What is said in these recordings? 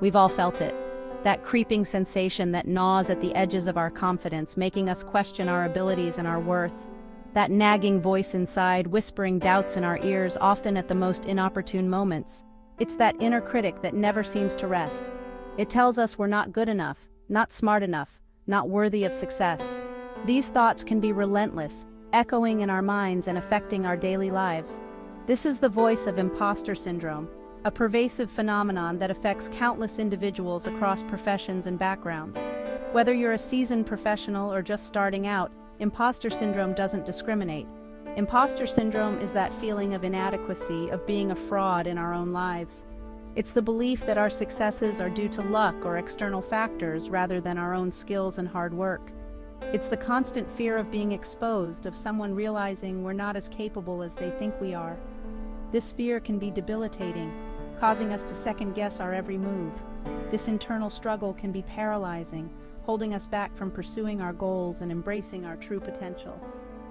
We've all felt it. That creeping sensation that gnaws at the edges of our confidence, making us question our abilities and our worth. That nagging voice inside, whispering doubts in our ears, often at the most inopportune moments. It's that inner critic that never seems to rest. It tells us we're not good enough, not smart enough, not worthy of success. These thoughts can be relentless, echoing in our minds and affecting our daily lives. This is the voice of imposter syndrome, a pervasive phenomenon that affects countless individuals across professions and backgrounds. Whether you're a seasoned professional or just starting out, imposter syndrome doesn't discriminate. Imposter syndrome is that feeling of inadequacy, of being a fraud in our own lives. It's the belief that our successes are due to luck or external factors rather than our own skills and hard work. It's the constant fear of being exposed, of someone realizing we're not as capable as they think we are. This fear can be debilitating, causing us to second-guess our every move. This internal struggle can be paralyzing, holding us back from pursuing our goals and embracing our true potential.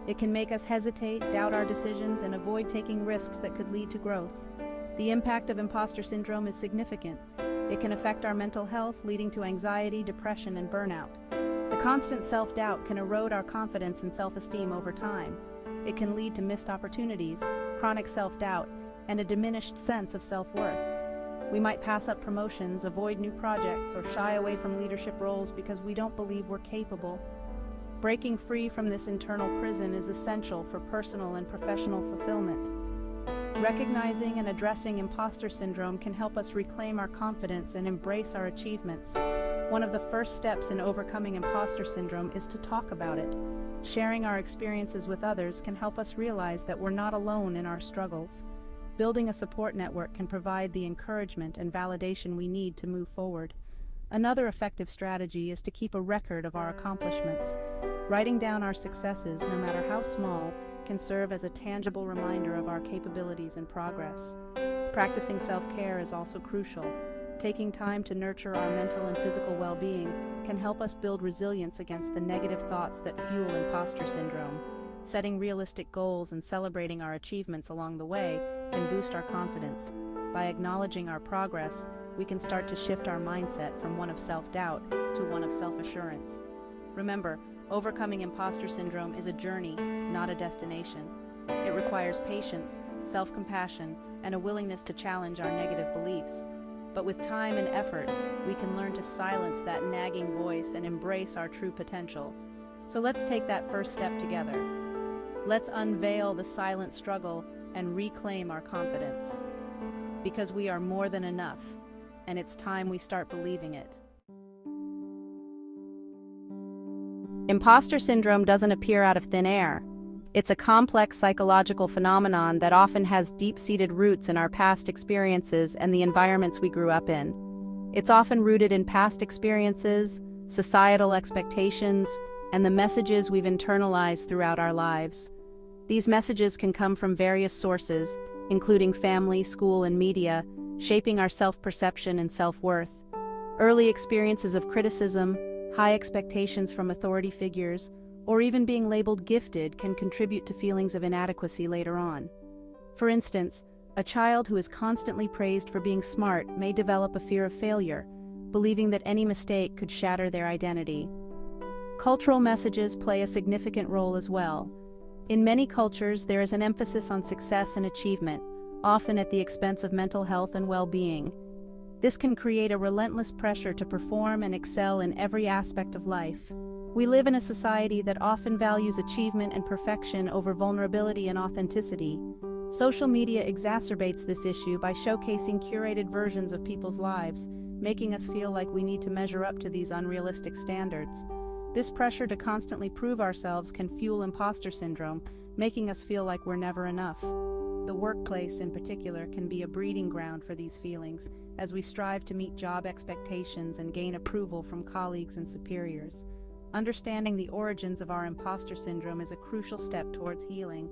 It can make us hesitate, doubt our decisions, and avoid taking risks that could lead to growth. The impact of imposter syndrome is significant. It can affect our mental health, leading to anxiety, depression, and burnout. The constant self-doubt can erode our confidence and self-esteem over time. It can lead to missed opportunities, chronic self-doubt, and a diminished sense of self-worth. We might pass up promotions, avoid new projects, or shy away from leadership roles because we don't believe we're capable. Breaking free from this internal prison is essential for personal and professional fulfillment. Recognizing and addressing imposter syndrome can help us reclaim our confidence and embrace our achievements. One of the first steps in overcoming imposter syndrome is to talk about it. Sharing our experiences with others can help us realize that we're not alone in our struggles. Building a support network can provide the encouragement and validation we need to move forward. Another effective strategy is to keep a record of our accomplishments. Writing down our successes, no matter how small, can serve as a tangible reminder of our capabilities and progress. Practicing self-care is also crucial. Taking time to nurture our mental and physical well-being can help us build resilience against the negative thoughts that fuel imposter syndrome. Setting realistic goals and celebrating our achievements along the way can boost our confidence. By acknowledging our progress, we can start to shift our mindset from one of self-doubt to one of self-assurance. Remember, overcoming imposter syndrome is a journey, not a destination. It requires patience, self-compassion, and a willingness to challenge our negative beliefs. But with time and effort, we can learn to silence that nagging voice and embrace our true potential. So let's take that first step together. Let's unveil the silent struggle and reclaim our confidence. Because we are more than enough, and it's time we start believing it. Imposter syndrome doesn't appear out of thin air. It's a complex psychological phenomenon that often has deep-seated roots in our past experiences and the environments we grew up in. It's often rooted in past experiences, societal expectations, and the messages we've internalized throughout our lives. These messages can come from various sources, including family, school, and media, shaping our self-perception and self-worth. Early experiences of criticism, high expectations from authority figures, or even being labeled gifted can contribute to feelings of inadequacy later on. For instance, a child who is constantly praised for being smart may develop a fear of failure, believing that any mistake could shatter their identity. Cultural messages play a significant role as well. In many cultures, there is an emphasis on success and achievement, often at the expense of mental health and well-being. This can create a relentless pressure to perform and excel in every aspect of life. We live in a society that often values achievement and perfection over vulnerability and authenticity. Social media exacerbates this issue by showcasing curated versions of people's lives, making us feel like we need to measure up to these unrealistic standards. This pressure to constantly prove ourselves can fuel imposter syndrome, making us feel like we're never enough. The workplace, in particular, can be a breeding ground for these feelings, as we strive to meet job expectations and gain approval from colleagues and superiors. Understanding the origins of our imposter syndrome is a crucial step towards healing.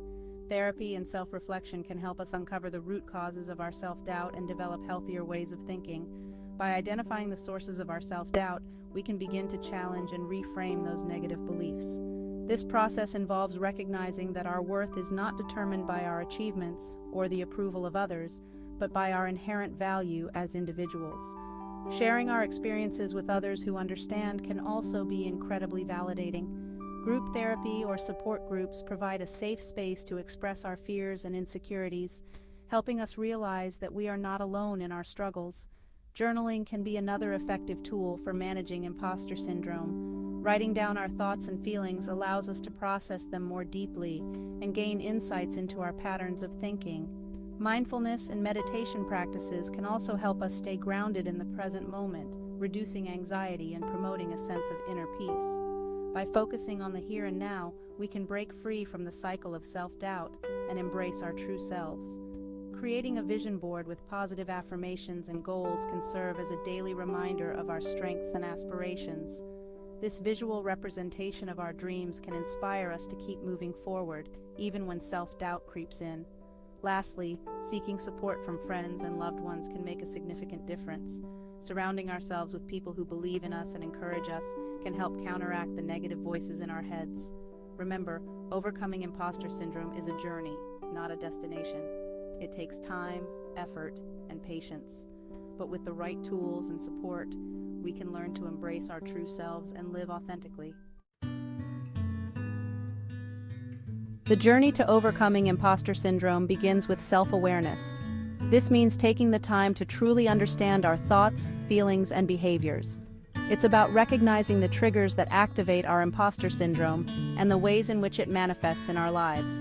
Therapy and self-reflection can help us uncover the root causes of our self-doubt and develop healthier ways of thinking. By identifying the sources of our self-doubt, we can begin to challenge and reframe those negative beliefs. This process involves recognizing that our worth is not determined by our achievements or the approval of others, but by our inherent value as individuals. Sharing our experiences with others who understand can also be incredibly validating. Group therapy or support groups provide a safe space to express our fears and insecurities, helping us realize that we are not alone in our struggles. Journaling can be another effective tool for managing imposter syndrome. Writing down our thoughts and feelings allows us to process them more deeply and gain insights into our patterns of thinking. Mindfulness and meditation practices can also help us stay grounded in the present moment, reducing anxiety and promoting a sense of inner peace. By focusing on the here and now, we can break free from the cycle of self-doubt and embrace our true selves. Creating a vision board with positive affirmations and goals can serve as a daily reminder of our strengths and aspirations. This visual representation of our dreams can inspire us to keep moving forward, even when self-doubt creeps in. Lastly, seeking support from friends and loved ones can make a significant difference. Surrounding ourselves with people who believe in us and encourage us can help counteract the negative voices in our heads. Remember, overcoming imposter syndrome is a journey, not a destination. It takes time, effort, and patience. But with the right tools and support, we can learn to embrace our true selves and live authentically. The journey to overcoming imposter syndrome begins with self-awareness. This means taking the time to truly understand our thoughts, feelings, and behaviors. It's about recognizing the triggers that activate our imposter syndrome and the ways in which it manifests in our lives.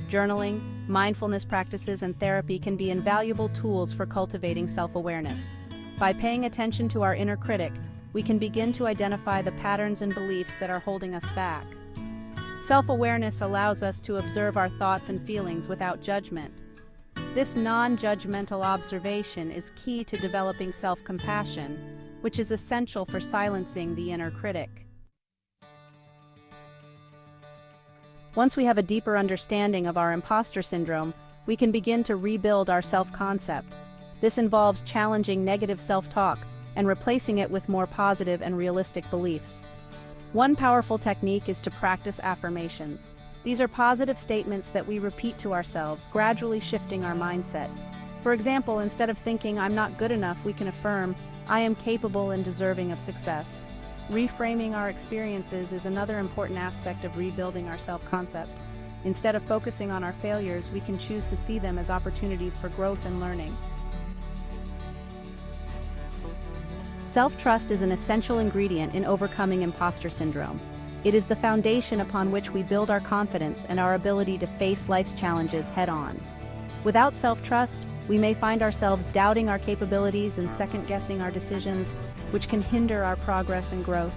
Journaling, mindfulness practices, and therapy can be invaluable tools for cultivating self-awareness. By paying attention to our inner critic, we can begin to identify the patterns and beliefs that are holding us back. Self-awareness allows us to observe our thoughts and feelings without judgment. This non-judgmental observation is key to developing self-compassion, which is essential for silencing the inner critic. Once we have a deeper understanding of our imposter syndrome, we can begin to rebuild our self-concept. This involves challenging negative self-talk and replacing it with more positive and realistic beliefs. One powerful technique is to practice affirmations. These are positive statements that we repeat to ourselves, gradually shifting our mindset. For example, instead of thinking, "I'm not good enough," we can affirm, "I am capable and deserving of success." Reframing our experiences is another important aspect of rebuilding our self-concept. Instead of focusing on our failures, we can choose to see them as opportunities for growth and learning. Self-trust is an essential ingredient in overcoming imposter syndrome. It is the foundation upon which we build our confidence and our ability to face life's challenges head-on. Without self-trust, we may find ourselves doubting our capabilities and second-guessing our decisions, which can hinder our progress and growth.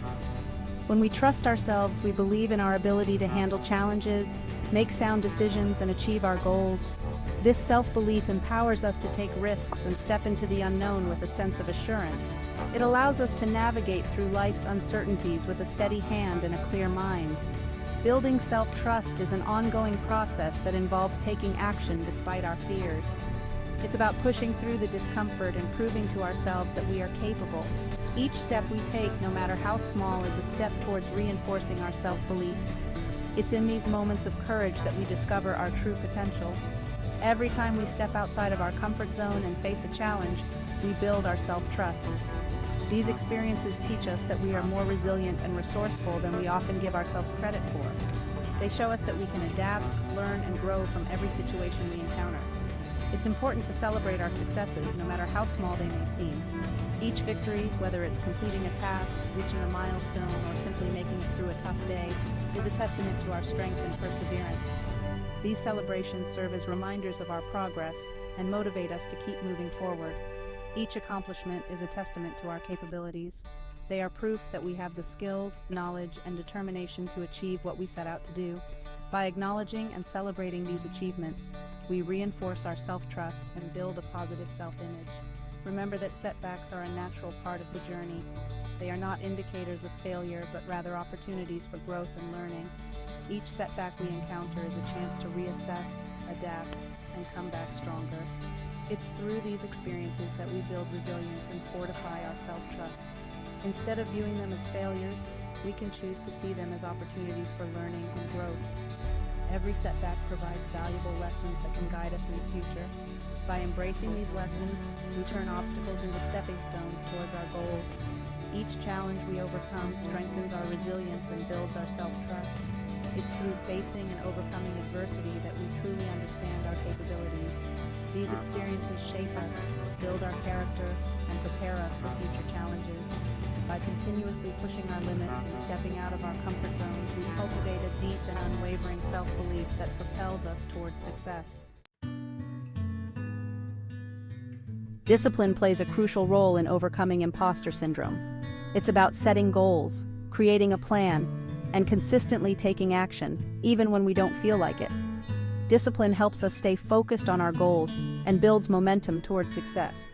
When we trust ourselves, we believe in our ability to handle challenges, make sound decisions, and achieve our goals. This self-belief empowers us to take risks and step into the unknown with a sense of assurance. It allows us to navigate through life's uncertainties with a steady hand and a clear mind. Building self-trust is an ongoing process that involves taking action despite our fears. It's about pushing through the discomfort and proving to ourselves that we are capable. Each step we take, no matter how small, is a step towards reinforcing our self-belief. It's in these moments of courage that we discover our true potential. Every time we step outside of our comfort zone and face a challenge, we build our self-trust. These experiences teach us that we are more resilient and resourceful than we often give ourselves credit for. They show us that we can adapt, learn, and grow from every situation we encounter. It's important to celebrate our successes, no matter how small they may seem. Each victory, whether it's completing a task, reaching a milestone, or simply making it through a tough day, is a testament to our strength and perseverance. These celebrations serve as reminders of our progress and motivate us to keep moving forward. Each accomplishment is a testament to our capabilities. They are proof that we have the skills, knowledge, and determination to achieve what we set out to do. By acknowledging and celebrating these achievements, we reinforce our self-trust and build a positive self-image. Remember that setbacks are a natural part of the journey. They are not indicators of failure, but rather opportunities for growth and learning. Each setback we encounter is a chance to reassess, adapt, and come back stronger. It's through these experiences that we build resilience and fortify our self-trust. Instead of viewing them as failures, we can choose to see them as opportunities for learning and growth. Every setback provides valuable lessons that can guide us in the future. By embracing these lessons, we turn obstacles into stepping stones towards our goals. Each challenge we overcome strengthens our resilience and builds our self-trust. It's through facing and overcoming adversity that we truly understand our capabilities. These experiences shape us, build our character, and prepare us for future challenges. By continuously pushing our limits and stepping out of our comfort zones, we cultivate a deep and unwavering self-belief that propels us towards success. Discipline plays a crucial role in overcoming imposter syndrome. It's about setting goals, creating a plan, and consistently taking action, even when we don't feel like it. Discipline helps us stay focused on our goals and builds momentum towards success.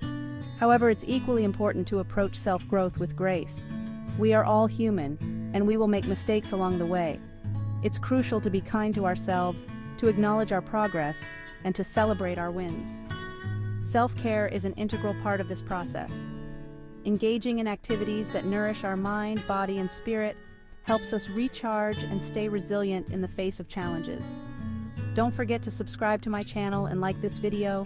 However, it's equally important to approach self-growth with grace. We are all human, and we will make mistakes along the way. It's crucial to be kind to ourselves, to acknowledge our progress, and to celebrate our wins. Self-care is an integral part of this process. Engaging in activities that nourish our mind, body, and spirit helps us recharge and stay resilient in the face of challenges. Don't forget to subscribe to my channel and like this video.